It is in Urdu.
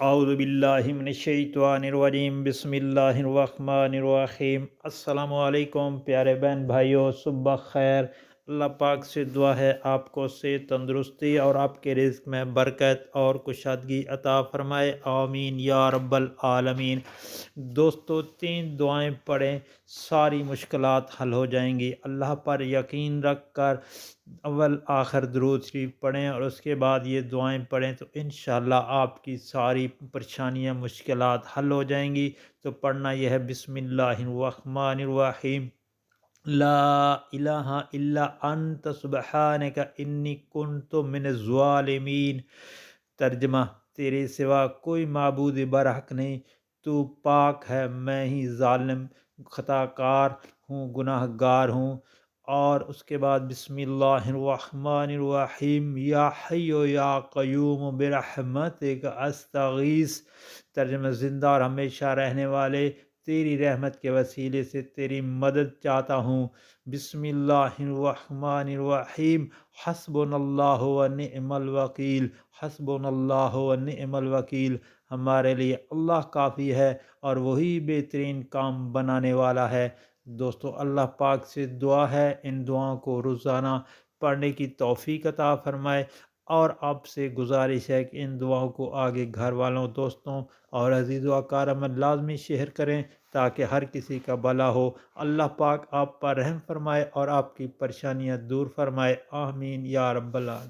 اعوذ باللہ من الشیطان الرجیم بسم اللہ الرحمن الرحیم۔ السلام علیکم پیارے بہن بھائیوں، صبح خیر۔ اللہ پاک سے دعا ہے آپ کو صحت، تندرستی اور آپ کے رزق میں برکت اور کشادگی عطا فرمائے، آمین یا رب العالمین۔ دوستو، 3 دعائیں پڑھیں، ساری مشکلات حل ہو جائیں گی۔ اللہ پر یقین رکھ کر اول آخر درود شریف پڑھیں اور اس کے بعد یہ دعائیں پڑھیں تو انشاءاللہ آپ کی ساری پریشانیاں، مشکلات حل ہو جائیں گی۔ تو پڑھنا یہ ہے، بسم اللہ الرحمن الرحیم، لا الہ الا انت سبحانک انی کنت من الظالمین۔ ترجمہ: تیرے سوا کوئی معبود برحق نہیں، تو پاک ہے، میں ہی ظالم، خطا کار ہوں، گناہ گار ہوں۔ اور اس کے بعد بسم اللہ الرحمن الرحیم، یا حی یا قیوم برحمتک استغیث۔ ترجمہ: زندہ اور ہمیشہ رہنے والے، تیری رحمت کے وسیلے سے تیری مدد چاہتا ہوں۔ بسم اللہ الرحمن الرحیم، حسبنا اللہ و نعم الوکیل، حسبنا اللہ و نعم الوکیل۔ ہمارے لیے اللہ کافی ہے اور وہی بہترین کام بنانے والا ہے۔ دوستو، اللہ پاک سے دعا ہے ان دعاؤں کو روزانہ پڑھنے کی توفیق عطا فرمائے، اور آپ سے گزارش ہے کہ ان دعاؤں کو آگے گھر والوں، دوستوں اور عزیز و اقارب میں لازمی شیئر کریں تاکہ ہر کسی کا بھلا ہو۔ اللہ پاک آپ پر رحم فرمائے اور آپ کی پریشانیاں دور فرمائے، آمین یا رب العالمین۔